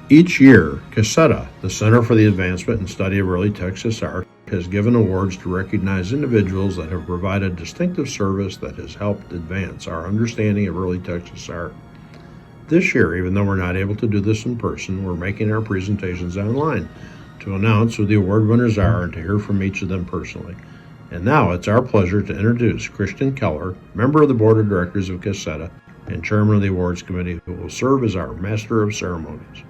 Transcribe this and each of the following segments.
Each year, Caseta, the Center for the Advancement and Study of Early Texas Art, has given awards to recognize individuals that have provided distinctive service that has helped advance our understanding of early Texas art. This year, even though we're not able to do this in person, we're making our presentations online to announce who the award winners are and to hear from each of them personally. And now it's our pleasure to introduce Christian Keller, member of the Board of Directors of Caseta and Chairman of the Awards Committee, who will serve as our Master of Ceremonies.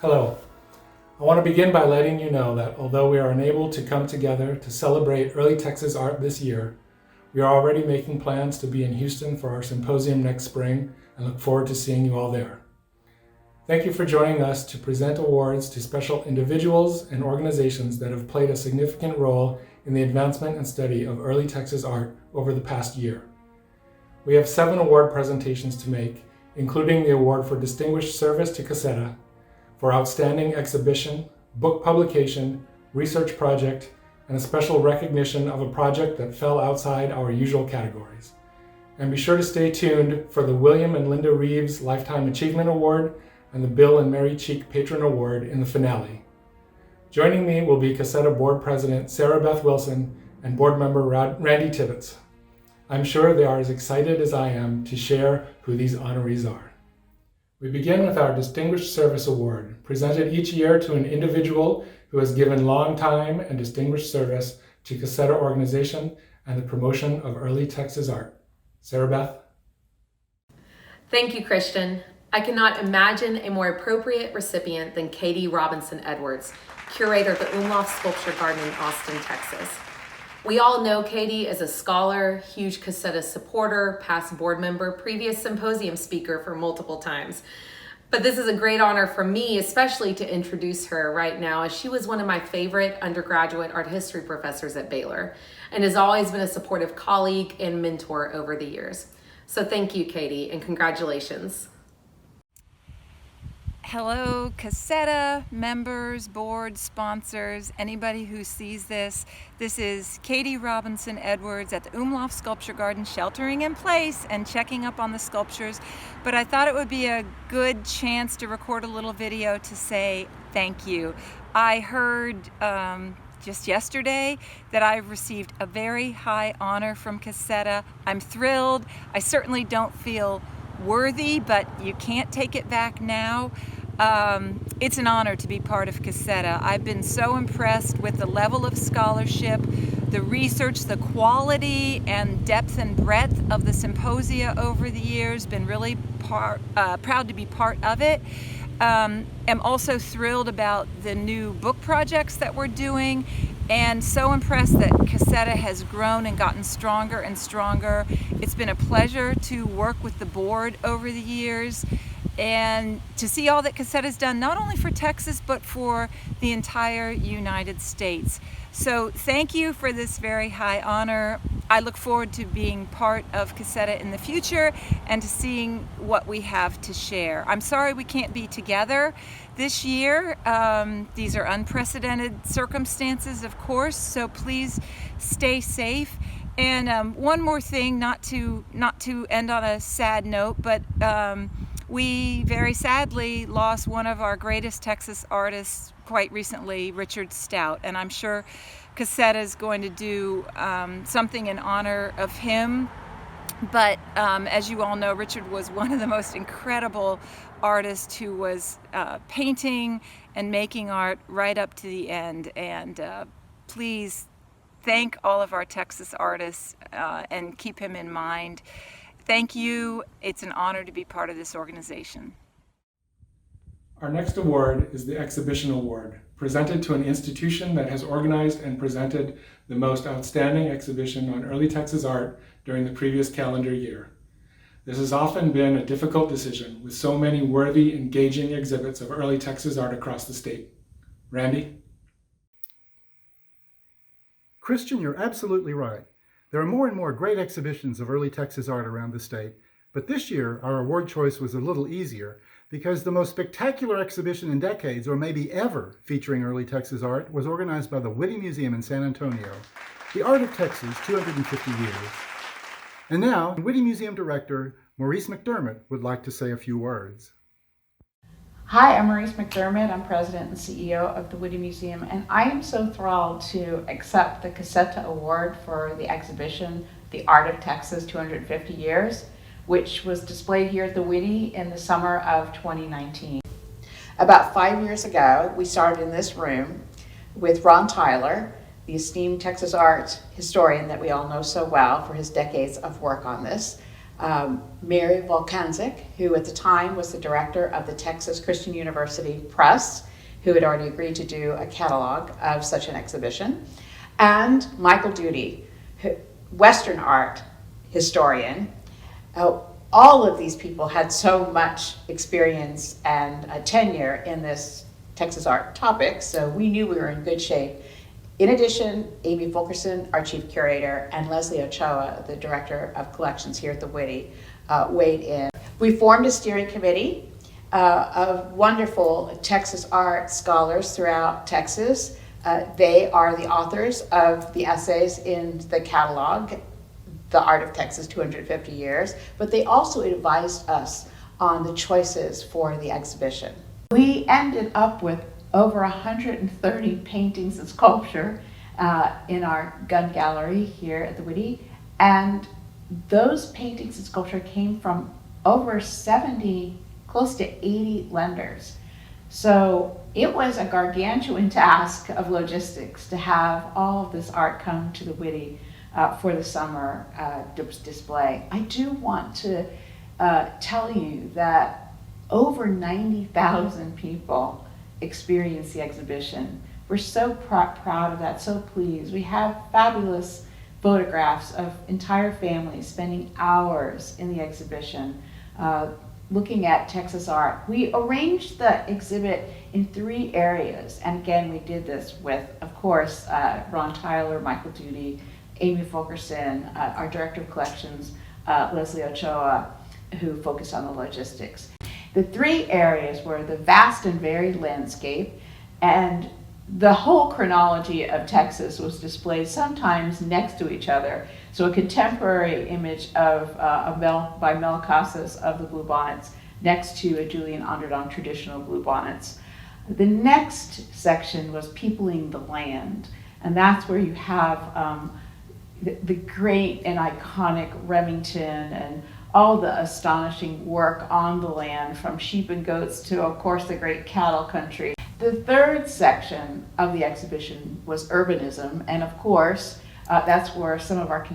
Hello. I want to begin by letting you know that although we are unable to come together to celebrate early Texas art this year, we are already making plans to be in Houston for our symposium next spring and look forward to seeing you all there. Thank you for joining us to present awards to special individuals and organizations that have played a significant role in the advancement and study of early Texas art over the past year. We have 7 award presentations to make, including the award for Distinguished Service to Caseta, for Outstanding Exhibition, Book Publication, Research Project, and a special recognition of a project that fell outside our usual categories. And be sure to stay tuned for the William and Linda Reeves Lifetime Achievement Award and the Bill and Mary Cheek Patron Award in the finale. Joining me will be Caseta Board President Sarah Beth Wilson and Board Member Randy Tibbetts. I'm sure they are as excited as I am to share who these honorees are. We begin with our Distinguished Service Award, presented each year to an individual who has given long time and distinguished service to Caseta organization and the promotion of early Texas art. Sarah Beth. Thank you, Christian. I cannot imagine a more appropriate recipient than Katie Robinson Edwards, curator of the Umlauf Sculpture Garden in Austin, Texas. We all know Katie as a scholar, huge Caseta supporter, past board member, previous symposium speaker for multiple times. But this is a great honor for me, especially to introduce her right now, as she was one of my favorite undergraduate art history professors at Baylor and has always been a supportive colleague and mentor over the years. So thank you, Katie, and congratulations. Hello, Caseta members, board sponsors, anybody who sees this. This is Katie Robinson Edwards at the Umlauf Sculpture Garden, sheltering in place and checking up on the sculptures. But I thought it would be a good chance to record a little video to say thank you. I heard just yesterday that I've received a very high honor from Caseta. I'm thrilled. I certainly don't feel worthy, but you can't take it back now. It's an honor to be part of Caseta. I've been so impressed with the level of scholarship, the research, the quality and depth and breadth of the symposia over the years. Been really proud to be part of it. Am also thrilled about the new book projects that we're doing, and so impressed that Caseta has grown and gotten stronger and stronger. It's been a pleasure to work with the board over the years and to see all that Caseta has done, not only for Texas, but for the entire United States. So thank you for this very high honor. I look forward to being part of Caseta in the future and to seeing what we have to share. I'm sorry we can't be together this year. These are unprecedented circumstances, of course, so please stay safe. And one more thing, not to end on a sad note, but we very sadly lost one of our greatest Texas artists quite recently, Richard Stout, and I'm sure Caseta is going to do something in honor of him. But as you all know, Richard was one of the most incredible artists who was painting and making art right up to the end. And please thank all of our Texas artists and keep him in mind. Thank you. It's an honor to be part of this organization. Our next award is the Exhibition Award, presented to an institution that has organized and presented the most outstanding exhibition on early Texas art during the previous calendar year. This has often been a difficult decision, with so many worthy, engaging exhibits of early Texas art across the state. Randy? Christian, you're absolutely right. There are more and more great exhibitions of early Texas art around the state, but this year our award choice was a little easier because the most spectacular exhibition in decades, or maybe ever, featuring early Texas art was organized by the Whitty Museum in San Antonio, The Art of Texas, 250 Years. And now, Whitty Museum Director Maurice McDermott would like to say a few words. Hi, I'm Maurice McDermott. I'm President and CEO of the Whitty Museum, and I am so thrilled to accept the Caseta Award for the exhibition, The Art of Texas 250 Years, which was displayed here at the Whitty in the summer of 2019. About 5 years ago, we started in this room with Ron Tyler, the esteemed Texas art historian that we all know so well for his decades of work on this. Mary Volkanczyk, who at the time was the director of the Texas Christian University Press, who had already agreed to do a catalog of such an exhibition, and Michael Duty, Western art historian. All of these people had so much experience and tenure in this Texas art topic, so we knew we were in good shape. In addition, Amy Fulkerson, our chief curator, and Leslie Ochoa, the director of collections here at the Whitty, weighed in. We formed a steering committee of wonderful Texas art scholars throughout Texas. They are the authors of the essays in the catalog, The Art of Texas 250 Years, but they also advised us on the choices for the exhibition. We ended up with over 130 paintings and sculpture in our gun gallery here at the Whitty, and those paintings and sculpture came from over 70, close to 80 lenders. So it was a gargantuan task of logistics to have all of this art come to the Whitty for the summer display. I do want to tell you that over 90,000 people experience the exhibition. We're so proud of that, so pleased. We have fabulous photographs of entire families spending hours in the exhibition looking at Texas art. We arranged the exhibit in 3 areas, and again we did this with, of course, Ron Tyler, Michael Duty, Amy Fulkerson, our director of collections, Leslie Ochoa, who focused on the logistics. The 3 areas were the vast and varied landscape, and the whole chronology of Texas was displayed sometimes next to each other. So a contemporary image of by Mel Casas of the Bluebonnets next to a Julian Onderdonk traditional Bluebonnets. The next section was peopling the land, and that's where you have the great and iconic Remington and all the astonishing work on the land, from sheep and goats to, of course, the great cattle country. The 3rd section of the exhibition was urbanism, and of course, that's where some of our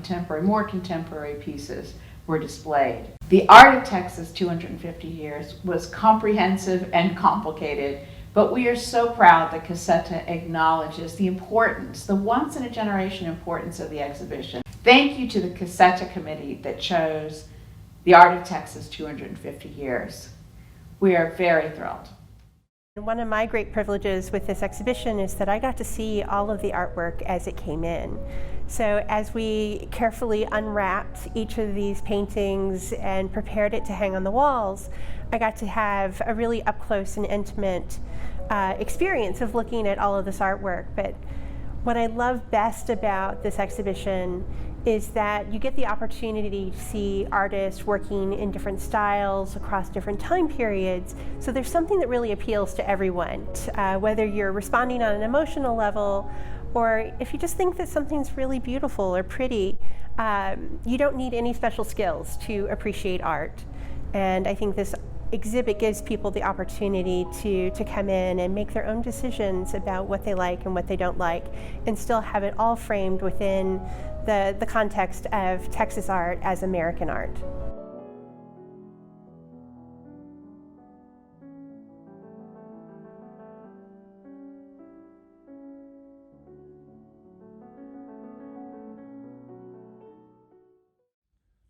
more contemporary pieces were displayed. The Art of Texas 250 Years was comprehensive and complicated, but we are so proud that Caseta acknowledges the importance, the once-in-a-generation importance of the exhibition. Thank you to the Caseta committee that chose The Art of Texas 250 Years. We are very thrilled. One of my great privileges with this exhibition is that I got to see all of the artwork as it came in. So as we carefully unwrapped each of these paintings and prepared it to hang on the walls, I got to have a really up close and intimate experience of looking at all of this artwork. But what I love best about this exhibition is that you get the opportunity to see artists working in different styles across different time periods. So there's something that really appeals to everyone, whether you're responding on an emotional level or if you just think that something's really beautiful or pretty. You don't need any special skills to appreciate art. And I think this exhibit gives people the opportunity to come in and make their own decisions about what they like and what they don't like, and still have it all framed within the context of Texas art as American art.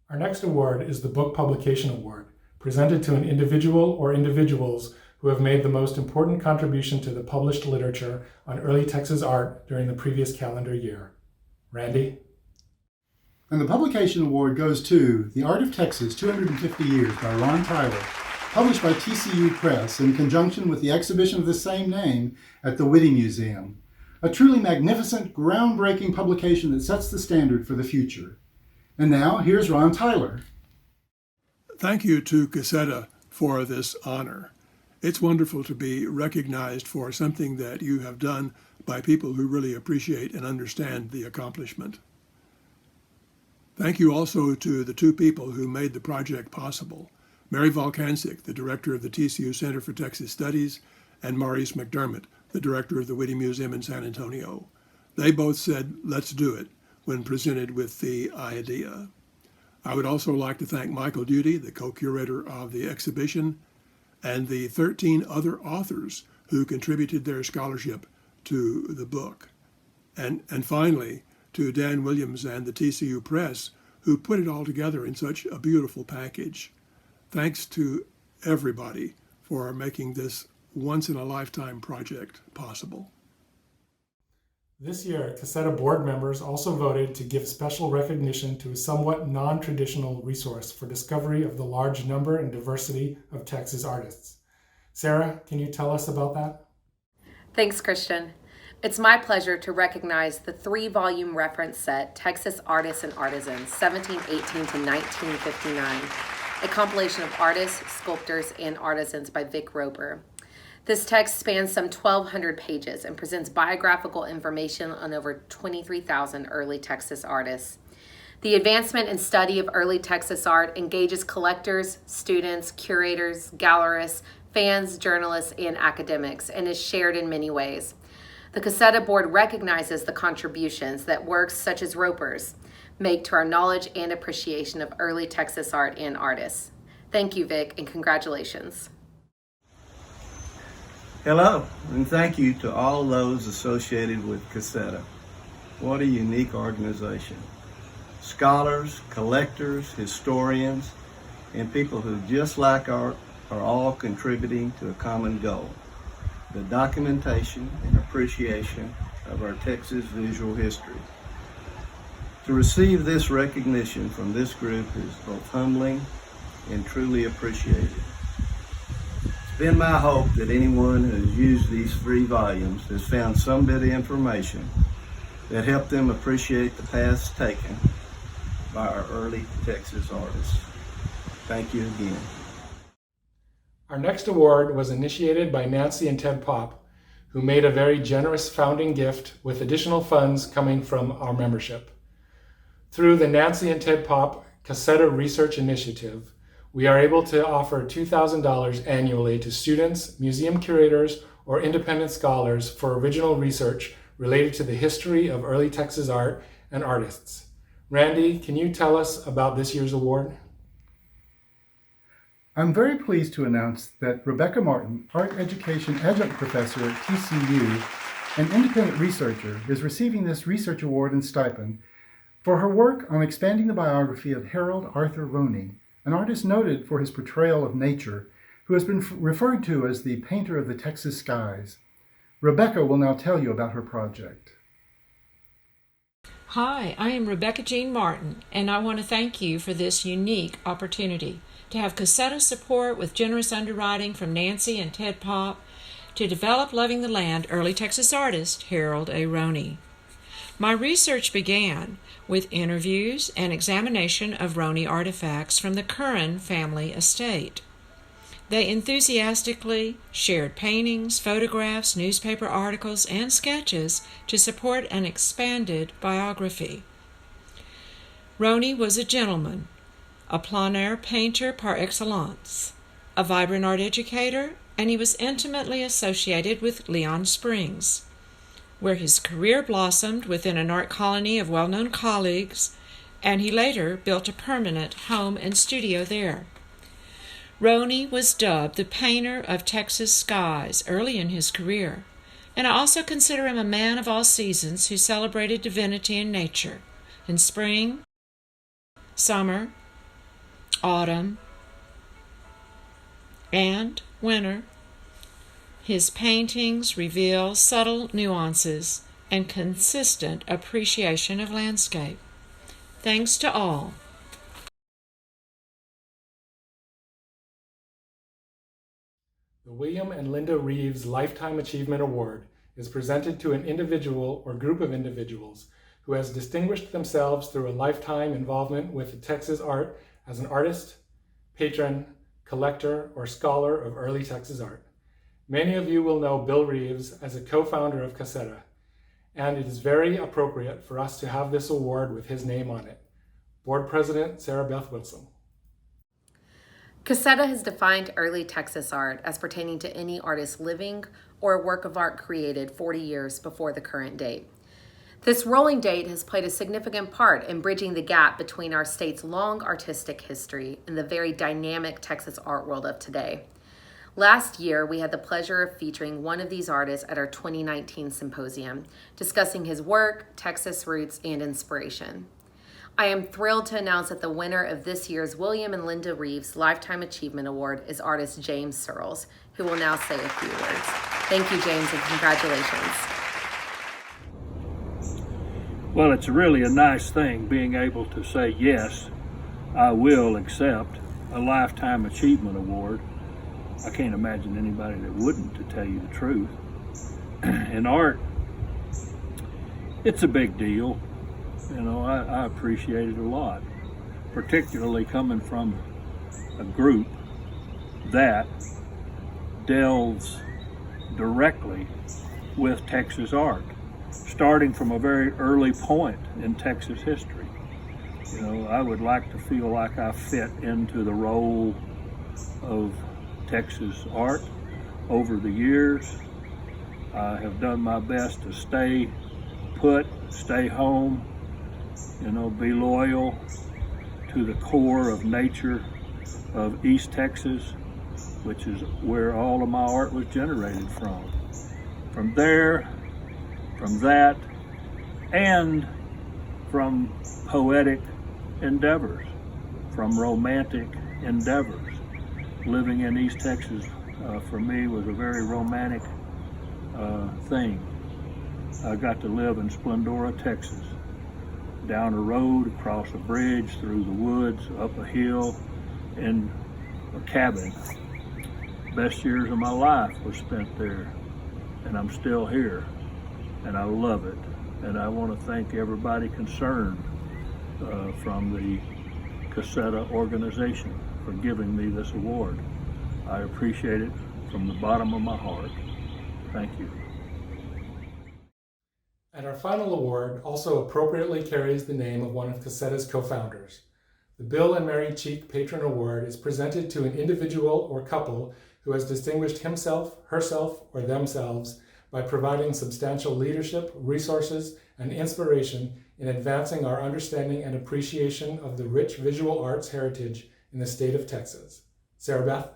Our next award is the Book Publication Award, presented to an individual or individuals who have made the most important contribution to the published literature on early Texas art during the previous calendar year. Randy? And the publication award goes to The Art of Texas 250 Years by Ron Tyler, published by TCU Press in conjunction with the exhibition of the same name at the Whitty Museum. A truly magnificent, groundbreaking publication that sets the standard for the future. And now, here's Ron Tyler. Thank you to Caseta for this honor. It's wonderful to be recognized for something that you have done by people who really appreciate and understand the accomplishment. Thank you also to the two people who made the project possible, Mary Volkancic, the director of the TCU Center for Texas Studies, and Maurice McDermott, the director of the Whitty Museum in San Antonio. They both said, "Let's do it," when presented with the idea. I would also like to thank Michael Duty, the co-curator of the exhibition, and the 13 other authors who contributed their scholarship to the book. And finally, to Dan Williams and the TCU Press, who put it all together in such a beautiful package. Thanks to everybody for making this once-in-a-lifetime project possible. This year, Caseta board members also voted to give special recognition to a somewhat non-traditional resource for discovery of the large number and diversity of Texas artists. Sarah, can you tell us about that? Thanks, Christian. It's my pleasure to recognize the 3-volume reference set, Texas Artists and Artisans, 1718 to 1959, a compilation of artists, sculptors, and artisans by Vic Roper. This text spans some 1,200 pages and presents biographical information on over 23,000 early Texas artists. The advancement and study of early Texas art engages collectors, students, curators, gallerists, fans, journalists, and academics, and is shared in many ways. The Caseta board recognizes the contributions that works such as Roper's make to our knowledge and appreciation of early Texas art and artists. Thank you, Vic, and congratulations. Hello, and thank you to all those associated with Caseta. What a unique organization. Scholars, collectors, historians, and people who just like art are all contributing to a common goal: the documentation and appreciation of our Texas visual history. To receive this recognition from this group is both humbling and truly appreciated. It's been my hope that anyone who has used these 3 volumes has found some bit of information that helped them appreciate the paths taken by our early Texas artists. Thank you again. Our next award was initiated by Nancy and Ted Popp, who made a very generous founding gift with additional funds coming from our membership. Through the Nancy and Ted Popp Caseta Research Initiative, we are able to offer $2,000 annually to students, museum curators, or independent scholars for original research related to the history of early Texas art and artists. Randy, can you tell us about this year's award? I'm very pleased to announce that Rebecca Martin, Art Education Adjunct Professor at TCU and independent researcher, is receiving this research award and stipend for her work on expanding the biography of Harold Arthur Roney, an artist noted for his portrayal of nature, who has been referred to as the painter of the Texas skies. Rebecca will now tell you about her project. Hi, I am Rebecca Jean Martin, and I want to thank you for this unique opportunity to have Caseta support with generous underwriting from Nancy and Ted Popp to develop Loving the Land early Texas artist Harold A. Roney. My research began with interviews and examination of Roney artifacts from the Curran family estate. They enthusiastically shared paintings, photographs, newspaper articles, and sketches to support an expanded biography. Roney was a gentleman, a plein air painter par excellence, a vibrant art educator, and he was intimately associated with Leon Springs, where his career blossomed within an art colony of well-known colleagues, and he later built a permanent home and studio there. Roney was dubbed the painter of Texas skies early in his career, and I also consider him a man of all seasons who celebrated divinity and nature in spring, summer, autumn, and winter. His paintings reveal subtle nuances and consistent appreciation of landscape. Thanks to all. The William and Linda Reeves Lifetime Achievement Award is presented to an individual or group of individuals who has distinguished themselves through a lifetime involvement with Texas art as an artist, patron, collector, or scholar of early Texas art. Many of you will know Bill Reeves as a co-founder of Caseta, and it is very appropriate for us to have this award with his name on it. Board President Sarah Beth Wilson. Caseta has defined early Texas art as pertaining to any artist living or a work of art created 40 years before the current date. This rolling date has played a significant part in bridging the gap between our state's long artistic history and the very dynamic Texas art world of today. Last year, we had the pleasure of featuring one of these artists at our 2019 symposium, discussing his work, Texas roots, and inspiration. I am thrilled to announce that the winner of this year's William and Linda Reeves Lifetime Achievement Award is artist James Searles, who will now say a few words. Thank you, James, and congratulations. Well, it's really a nice thing being able to say, yes, I will accept a Lifetime Achievement Award. I can't imagine anybody that wouldn't, to tell you the truth. In art, it's a big deal. You know, I appreciate it a lot, particularly coming from a group that delves directly with Texas art, starting from a very early point in Texas history. You know, I would like to feel like I fit into the role of Texas art over the years. I have done my best to stay put, stay home, you know, be loyal to the core of nature of East Texas, which is where all of my art was generated from. From there, from that, and from poetic endeavors, from romantic endeavors. Living in East Texas for me was a very romantic thing. I got to live in Splendora, Texas, down a road, across a bridge, through the woods, up a hill, in a cabin. Best years of my life were spent there, and I'm still here, and I love it. And I want to thank everybody concerned from the Caseta organization for giving me this award. I appreciate it from the bottom of my heart. Thank you. And our final award also appropriately carries the name of one of Caseta's co-founders. The Bill and Mary Cheek Patron Award is presented to an individual or couple who has distinguished himself, herself, or themselves by providing substantial leadership, resources, and inspiration in advancing our understanding and appreciation of the rich visual arts heritage in the state of Texas. Sarah Beth?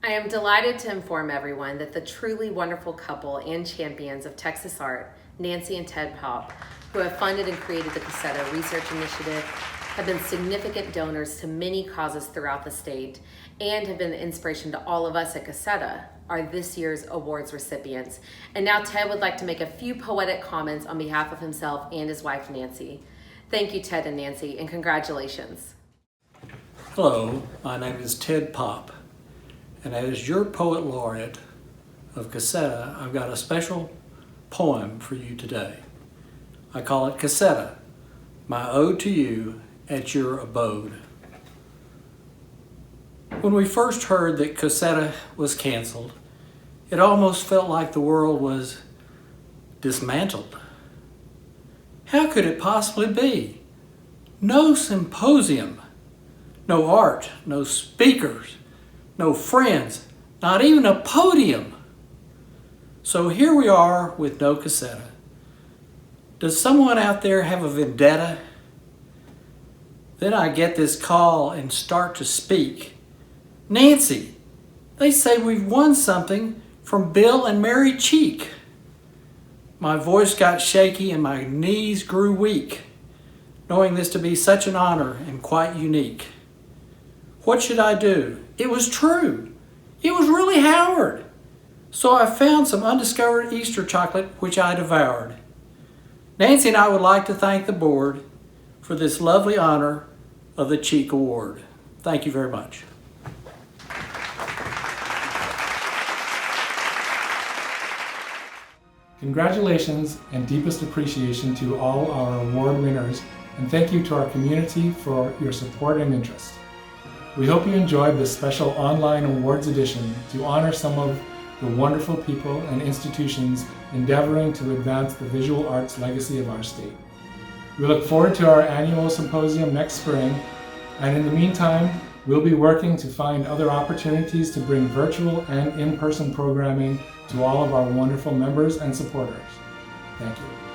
I am delighted to inform everyone that the truly wonderful couple and champions of Texas art, Nancy and Ted Pop, who have funded and created the Caseta Research Initiative, have been significant donors to many causes throughout the state and have been the inspiration to all of us at Caseta, are this year's awards recipients. And now Ted would like to make a few poetic comments on behalf of himself and his wife, Nancy. Thank you, Ted and Nancy, and congratulations. Hello, my name is Ted Pop, and as your poet laureate of Caseta, I've got a special poem for you today. I call it Caseta, my ode to you at your abode. When we first heard that Caseta was canceled, it almost felt like the world was dismantled. How could it possibly be? No symposium, no art, no speakers, no friends, not even a podium. So here we are with no Caseta. Does someone out there have a vendetta? Then I get this call and start to speak. Nancy, they say we've won something from Bill and Mary Cheek. My voice got shaky and my knees grew weak, knowing this to be such an honor and quite unique. What should I do? It was true. It was really Howard. So I found some undiscovered Easter chocolate, which I devoured. Nancy and I would like to thank the board for this lovely honor of the Cheek Award. Thank you very much. Congratulations and deepest appreciation to all our award winners, and thank you to our community for your support and interest. We hope you enjoyed this special online awards edition to honor some of the wonderful people and institutions endeavoring to advance the visual arts legacy of our state. We look forward to our annual symposium next spring, and in the meantime, we'll be working to find other opportunities to bring virtual and in-person programming to all of our wonderful members and supporters. Thank you.